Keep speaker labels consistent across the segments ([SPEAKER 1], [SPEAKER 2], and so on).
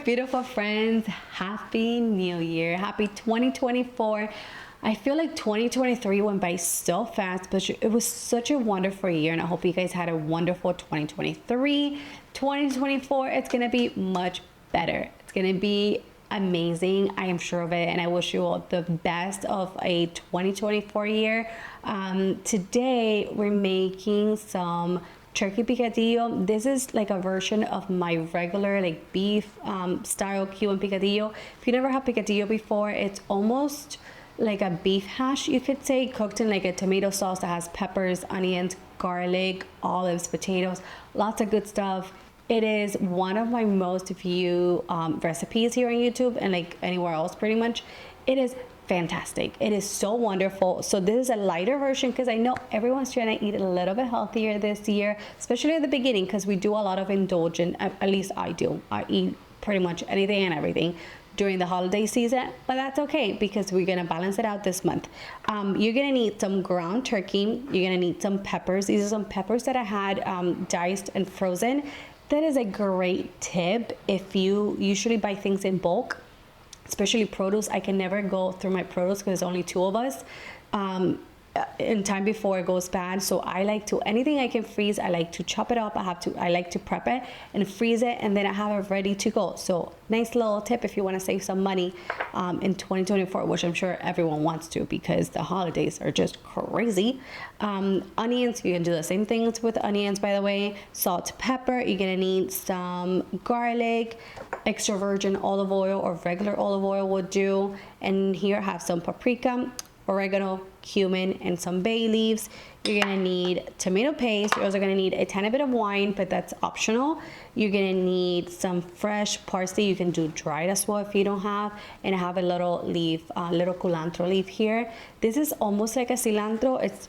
[SPEAKER 1] beautiful friends. Happy New Year. Happy 2024. I feel like 2023 went by so fast, but it was such a wonderful year, and I hope you guys had a wonderful 2023. 2024, it's going to be much better. It's going to be amazing. I am sure of it, and I wish you all the best of a 2024 year. Today, we're making some turkey picadillo. This is like a version of my regular like beef style Cuban picadillo. If you never had picadillo before, it's almost like a beef hash, you could say, cooked in like a tomato sauce that has peppers, onions, garlic, olives, potatoes, lots of good stuff. It is one of my most viewed recipes here on YouTube and like anywhere else pretty much. It is fantastic. It is so wonderful. So this is a lighter version because I know everyone's trying to eat a little bit healthier this year, especially at the beginning, because we do a lot of indulgent, at least I do. I eat pretty much anything and everything during the holiday season, but that's okay because we're gonna balance it out this month. You're gonna need some ground turkey. You're gonna need some peppers. These are some peppers that I had diced and frozen. That is a great tip if you usually buy things in bulk, especially produce. I can never go through my produce because there's only two of us in time before it goes bad. So I like to, anything I can freeze, I like to chop it up. I like to prep it and freeze it, and then I have it ready to go. So nice little tip if you want to save some money in 2024, which I'm sure everyone wants to because the holidays are just crazy. Onions, you can do the same things with onions, by the way. Salt, pepper. You're gonna need some garlic, extra virgin olive oil or regular olive oil would do. And here I have some paprika, oregano, cumin, and some bay leaves. You're gonna need tomato paste. You're also gonna need a tiny bit of wine, but that's optional. You're gonna need some fresh parsley. You can do dried as well if you don't have. And I have a little leaf, little culantro leaf here. This is almost like a cilantro. It's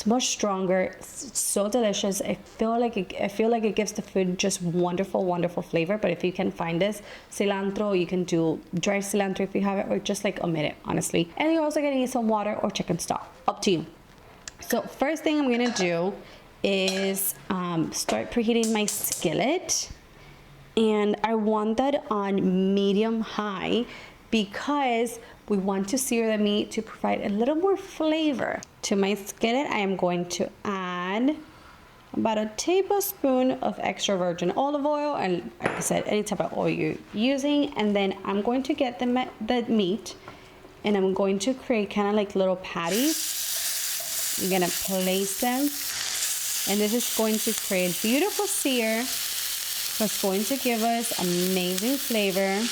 [SPEAKER 1] much stronger. It's so delicious. I feel like it gives the food just wonderful flavor. But if you can find this cilantro, you can do dried cilantro if you have it, or just like omit it, honestly. And you're also gonna need some water or chicken stock, up to you. So first thing I'm gonna do is start preheating my skillet, and I want that on medium high because we want to sear the meat to provide a little more flavor. To my skillet, I am going to add about a tablespoon of extra virgin olive oil, and like I said, any type of oil you're using. And then I'm going to get the meat, and I'm going to create kind of like little patties. I'm gonna place them, and this is going to create beautiful sear. That's going to give us amazing flavor.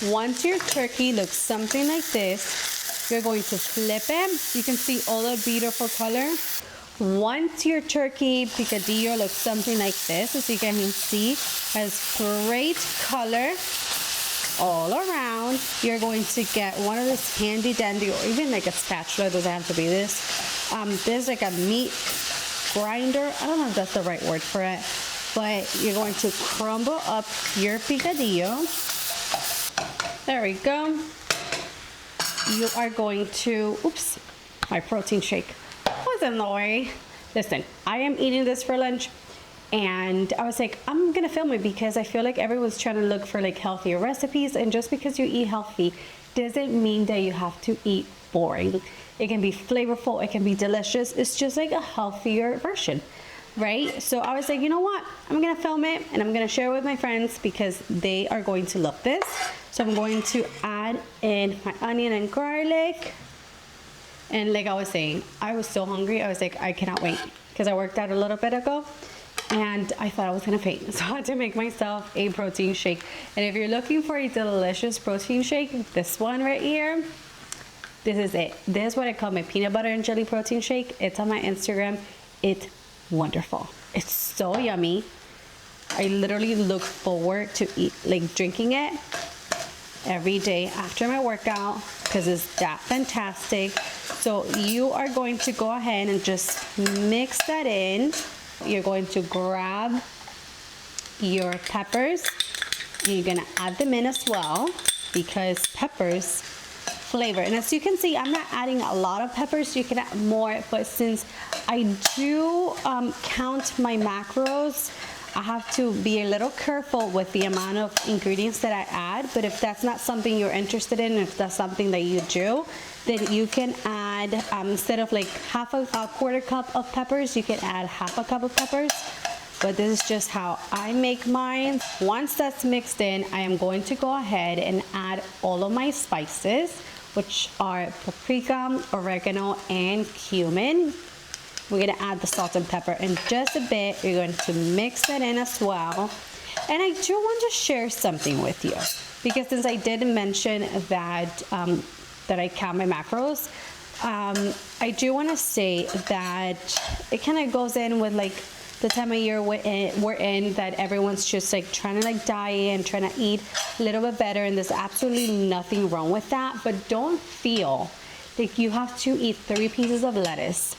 [SPEAKER 1] Once your turkey looks something like this, you're going to flip it. You can see all the beautiful color. Once your turkey picadillo looks something like this, as you can see, has great color all around, you're going to get one of this handy dandy, or even like a spatula, it doesn't have to be this. There's like a meat grinder. I don't know if that's the right word for it, but you're going to crumble up your picadillo. There we go. You are going to, oops, my protein shake was in the way. Listen, I am eating this for lunch, and I was like, I'm gonna film it because I feel like everyone's trying to look for like healthier recipes, and just because you eat healthy doesn't mean that you have to eat boring. It can be flavorful, it can be delicious. It's just like a healthier version, right? So I was like, you know what? I'm gonna film it and I'm gonna share it with my friends because they are going to love this. So I'm going to add in my onion and garlic. And like I was saying, I was so hungry. I was like, I cannot wait because I worked out a little bit ago and I thought I was gonna faint. So I had to make myself a protein shake. And if you're looking for a delicious protein shake, this one right here, this is it. This is what I call my peanut butter and jelly protein shake. It's on my Instagram. It's wonderful. It's so yummy. I literally look forward to drinking it every day after my workout because it's that fantastic. So you are going to go ahead and just mix that in. You're going to grab your peppers. You're gonna add them in as well because peppers flavor. And as you can see, I'm not adding a lot of peppers. You can add more, but since I do count my macros, I have to be a little careful with the amount of ingredients that I add, but if that's not something you're interested in, if that's something that you do, then you can add, instead of like half a quarter cup of peppers, you can add half a cup of peppers. But this is just how I make mine. Once that's mixed in, I am going to go ahead and add all of my spices, which are paprika, oregano, and cumin. We're gonna add the salt and pepper in just a bit. We're going to mix that in as well. And I do want to share something with you, because since I did mention that, that I count my macros, I do want to say that it kind of goes in with like the time of year we're in, that everyone's just like trying to like diet and trying to eat a little bit better, and there's absolutely nothing wrong with that. But don't feel like you have to eat 3 pieces of lettuce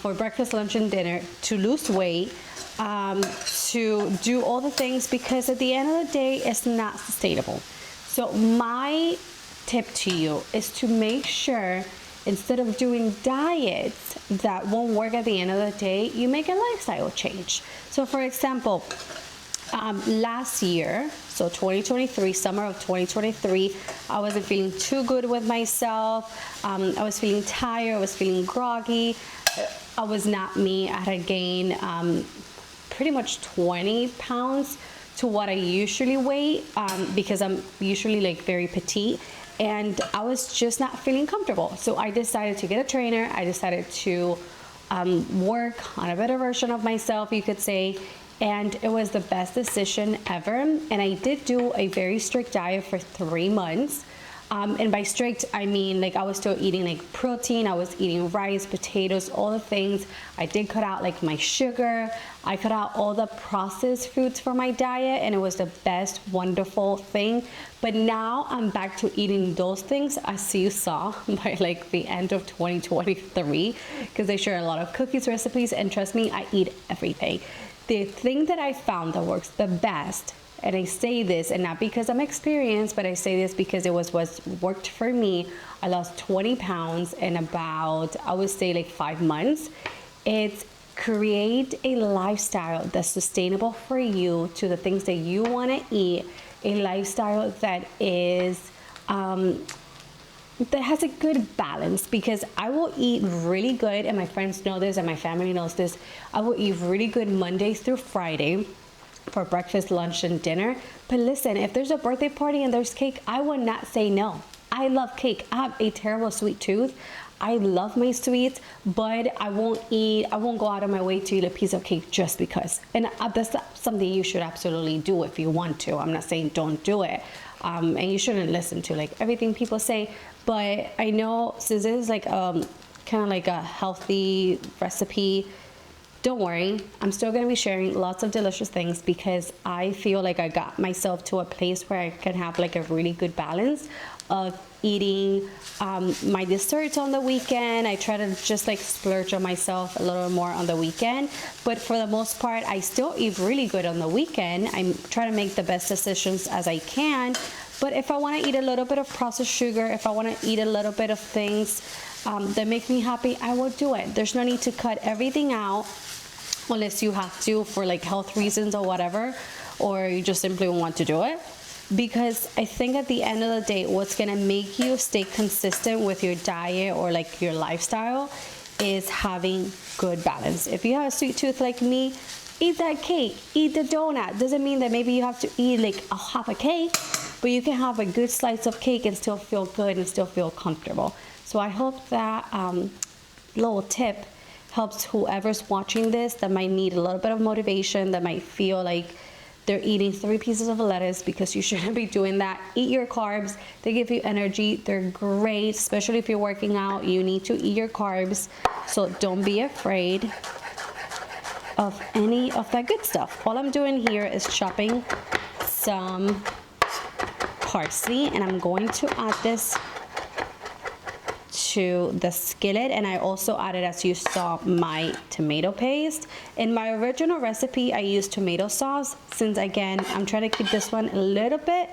[SPEAKER 1] for breakfast, lunch, and dinner to lose weight, to do all the things, because at the end of the day, it's not sustainable. So my tip to you is to make sure, instead of doing diets that won't work at the end of the day, you make a lifestyle change. So for example, last year, so 2023, summer of 2023, I wasn't feeling too good with myself. I was feeling tired, I was feeling groggy. I was not me. I had gained pretty much 20 pounds to what I usually weigh, because I'm usually like very petite. And I was just not feeling comfortable. So I decided to get a trainer. I decided to work on a better version of myself, you could say. And it was the best decision ever. And I did do a very strict diet for 3 months. And by strict, I mean like I was still eating like protein. I was eating rice, potatoes, all the things. I did cut out like my sugar. I cut out all the processed foods from my diet, and it was the best, wonderful thing. But now I'm back to eating those things, as you saw by like the end of 2023, because I share a lot of cookies recipes, and trust me, I eat everything. The thing that I found that works the best, and I say this, and not because I'm experienced, but I say this because it was what worked for me. I lost 20 pounds in about, I would say like 5 months. It's create a lifestyle that's sustainable for you, to the things that you want to eat, a lifestyle that is, that has a good balance, because I will eat really good, and my friends know this and my family knows this. I will eat really good Monday through Friday for breakfast, lunch, and dinner. But listen, if there's a birthday party and there's cake, I would not say no. I love cake. I have a terrible sweet tooth. I love my sweets, but I won't go out of my way to eat a piece of cake just because. And that's something you should absolutely do if you want to. I'm not saying don't do it. And you shouldn't listen to like everything people say. But I know, since this is like kind of like a healthy recipe, don't worry, I'm still going to be sharing lots of delicious things, because I feel like I got myself to a place where I can have like a really good balance of eating my desserts on the weekend. I try to just like splurge on myself a little more on the weekend, but for the most part, I still eat really good on the weekend. I'm trying to make the best decisions as I can. But if I want to eat a little bit of processed sugar, if I want to eat a little bit of things that make me happy, I will do it. There's no need to cut everything out unless you have to for like health reasons or whatever, or you just simply want to do it. Because I think at the end of the day, what's gonna make you stay consistent with your diet or like your lifestyle is having good balance. If you have a sweet tooth like me, eat that cake, eat the donut. Doesn't mean that maybe you have to eat like a half a cake, but you can have a good slice of cake and still feel good and still feel comfortable. So I hope that little tip helps whoever's watching this that might need a little bit of motivation, that might feel like they're eating 3 pieces of lettuce, because you shouldn't be doing that. Eat your carbs. They give you energy. They're great, especially if you're working out. You need to eat your carbs. So don't be afraid of any of that good stuff. All I'm doing here is chopping some parsley, and I'm going to add this to the skillet, and I also added, as you saw, my tomato paste. In my original recipe, I used tomato sauce. Since again, I'm trying to keep this one a little bit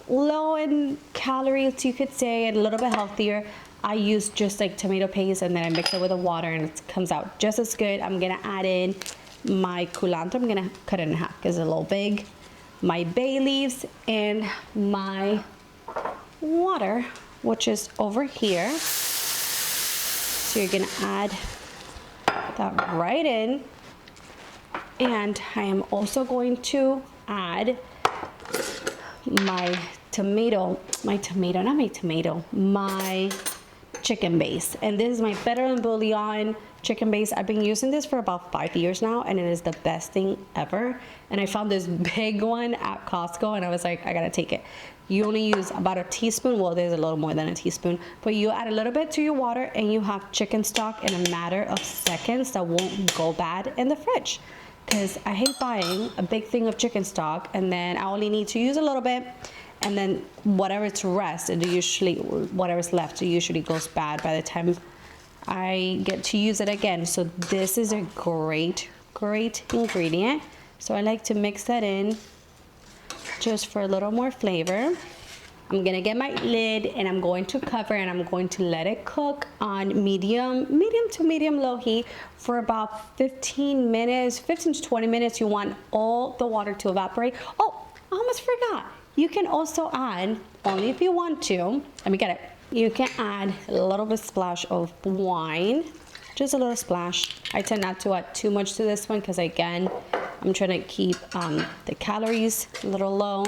[SPEAKER 1] low in calories, you could say, and a little bit healthier, I use just like tomato paste, and then I mix it with the water, and it comes out just as good. I'm gonna add in my culantro, I'm gonna cut it in half because it's a little big, my bay leaves, and my water, which is over here. So you're gonna add that right in. And I am also going to add my chicken base. And this is my better than bouillon chicken base. I've been using this for about 5 years now, and it is the best thing ever. And I found this big one at Costco, and I was like, I gotta take it. You only use about a teaspoon. Well, there's a little more than a teaspoon, but you add a little bit to your water, and you have chicken stock in a matter of seconds that won't go bad in the fridge. Because I hate buying a big thing of chicken stock, and then I only need to use a little bit, and then whatever's left, it usually goes bad by the time I get to use it again. So this is a great ingredient. So I like to mix that in just for a little more flavor. I'm gonna get my lid, and I'm going to cover, and I'm going to let it cook on medium to medium low heat for about 15 to 20 minutes. You want all the water to evaporate. Oh, I almost forgot. You can also add, only if you want to, let me get it. You can add a little bit splash of wine, just a little splash. I tend not to add too much to this one because, again, I'm trying to keep the calories a little low.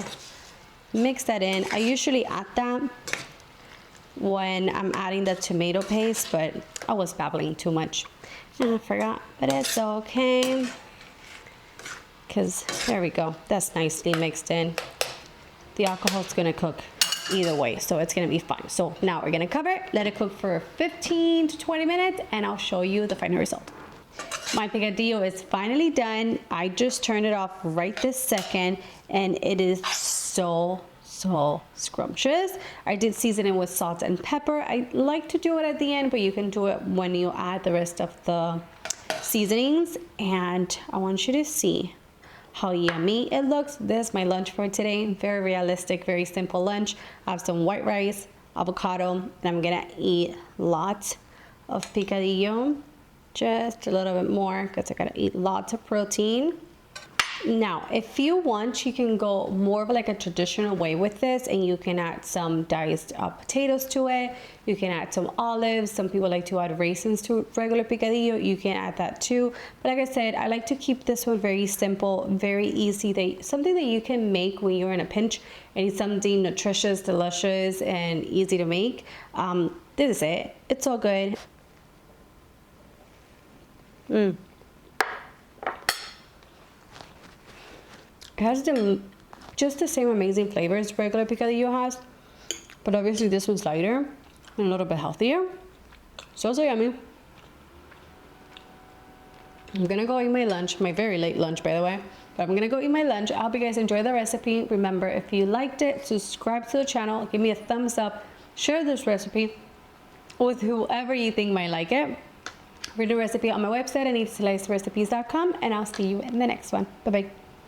[SPEAKER 1] Mix that in. I usually add that when I'm adding the tomato paste, but I was babbling too much and I forgot, but it's okay. Because there we go. That's nicely mixed in. The alcohol is going to cook either way, so it's going to be fine. So now we're going to cover it, let it cook for 15 to 20 minutes, and I'll show you the final result. My picadillo is finally done. I just turned it off right this second, and it is so scrumptious. I did season it with salt and pepper. I like to do it at the end, but you can do it when you add the rest of the seasonings. And I want you to see how yummy it looks. This is my lunch for today. Very realistic, very simple lunch. I have some white rice, avocado, and I'm gonna eat lots of picadillo. Just a little bit more because I gotta eat lots of protein. Now, if you want, you can go more of like a traditional way with this, and you can add some diced potatoes to it. You can add some olives. Some people like to add raisins to regular picadillo. You can add that too. But like I said, I like to keep this one very simple, very easy. Something that you can make when you're in a pinch and need something nutritious, delicious, and easy to make. This is it. It's all good. It has just the same amazing flavors regular picadillo has, but obviously this one's lighter and a little bit healthier. So yummy. I'm gonna go eat my lunch, my very late lunch by the way, but I'm gonna go eat my lunch. I hope you guys enjoy the recipe. Remember, if you liked it, subscribe to the channel, give me a thumbs up, share this recipe with whoever you think might like it. Read the recipe on my website, anitasrecipes.com, and I'll see you in the next one. Bye-bye.